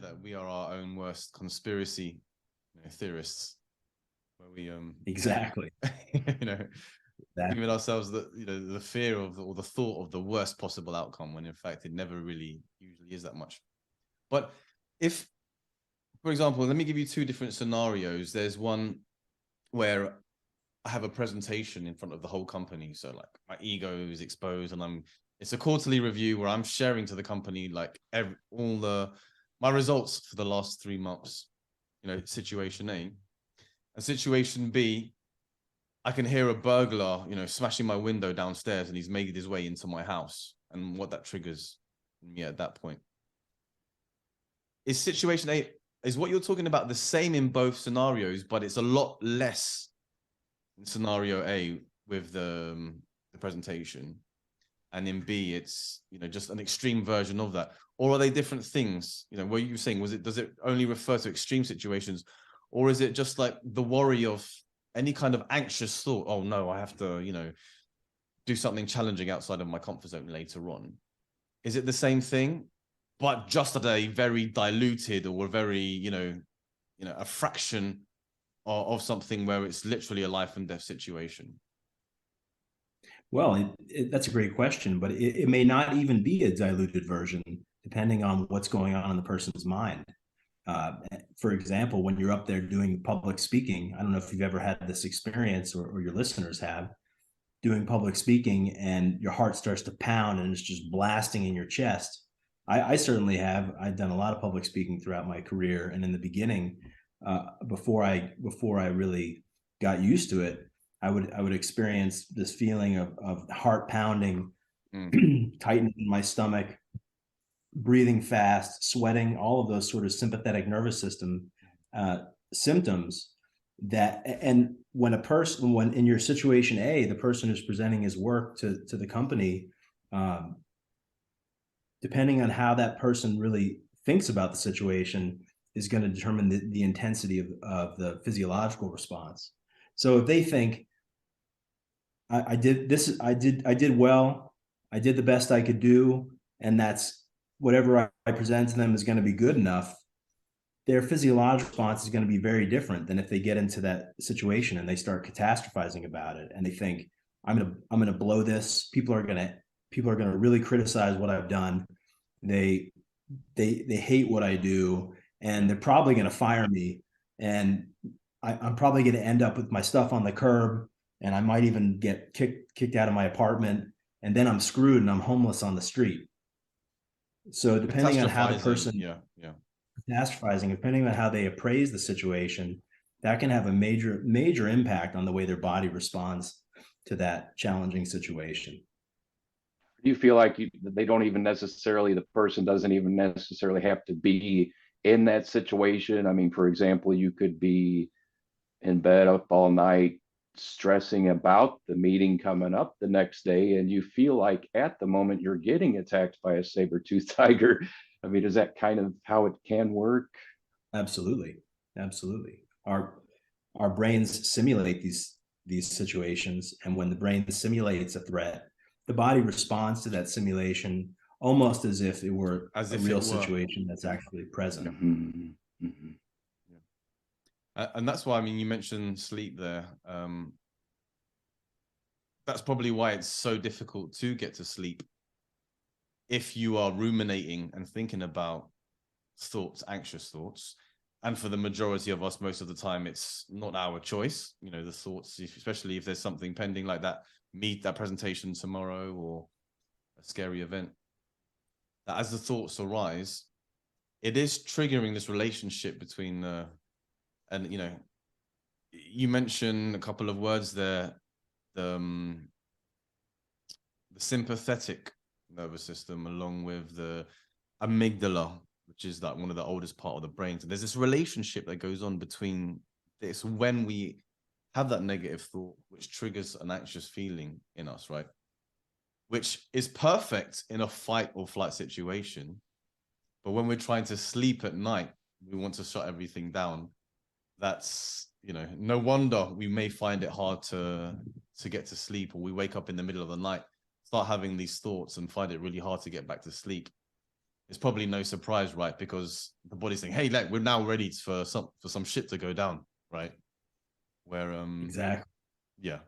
that we are our own worst conspiracy theorists, where we Exactly. Giving ourselves the fear of or the thought of the worst possible outcome, when in fact it never really usually is that much. But if, for example, let me give you two different scenarios. There's one where I have a presentation in front of the whole company, so like my ego is exposed, and it's a quarterly review where I'm sharing to the company like my results for the last 3 months, situation A. And situation B, I can hear a burglar, smashing my window downstairs, and he's made his way into my house, and what that triggers me at that point. Is situation A, is what you're talking about the same in both scenarios, but it's a lot less in scenario A with the presentation, and in B, it's just an extreme version of that? Or are they different things? What you were saying, does it only refer to extreme situations, or is it just like the worry of any kind of anxious thought? Oh no, I have to do something challenging outside of my comfort zone later on. Is it the same thing, but just at a very diluted or a very a fraction of something where it's literally a life and death situation? Well, that's a great question, but it may not even be a diluted version, depending on what's going on in the person's mind. For example, when you're up there doing public speaking, I don't know if you've ever had this experience, or your listeners have, doing public speaking and your heart starts to pound and it's just blasting in your chest. I certainly have. I've done a lot of public speaking throughout my career, and in the beginning, before I really got used to it, I would experience this feeling of heart pounding, tightening in my stomach, breathing fast, sweating, all of those sort of sympathetic nervous system symptoms. And when in your situation A, the person who's presenting his work to the company, depending on how that person really thinks about the situation, is going to determine the intensity of the physiological response. So if they think, I did well, I did the best I could do, and that's whatever I present to them is going to be good enough, their physiological response is going to be very different than if they get into that situation and they start catastrophizing about it, and they think, I'm gonna blow this. People are gonna really criticize what I've done. They hate what I do, and they're probably going to fire me, and I'm probably going to end up with my stuff on the curb, and I might even get kicked out of my apartment, and then I'm screwed and I'm homeless on the street. So depending on how the person catastrophizing, depending on how they appraise the situation, that can have a major impact on the way their body responds to that challenging situation. Do you feel like they don't even necessarily, the person doesn't even necessarily have to be in that situation? I mean, for example, you could be in bed up all night stressing about the meeting coming up the next day, and you feel like at the moment you're getting attacked by a saber-toothed tiger. I mean, is that kind of how it can work? Absolutely. Our brains simulate these situations, and when the brain simulates a threat, the body responds to that simulation almost as if it were a real situation that's actually present. Mm-hmm. Mm-hmm. And that's why, I mean, you mentioned sleep there. That's probably why it's so difficult to get to sleep if you are ruminating and thinking about thoughts, anxious thoughts. And for the majority of us, most of the time, it's not our choice. The thoughts, especially if there's something pending like that presentation tomorrow or a scary event, that as the thoughts arise, it is triggering this relationship between and you mentioned a couple of words there, the sympathetic nervous system along with the amygdala, which is like one of the oldest part of the brain. So there's this relationship that goes on between this when we have that negative thought, which triggers an anxious feeling in us, right? Which is perfect in a fight or flight situation. But when we're trying to sleep at night, we want to shut everything down. That's, no wonder we may find it hard to get to sleep, or we wake up in the middle of the night, start having these thoughts and find it really hard to get back to sleep. it's probably no surprise, right? Because the body's saying, hey, like, we're now ready for some shit to go down, right? Where Exactly. yeah.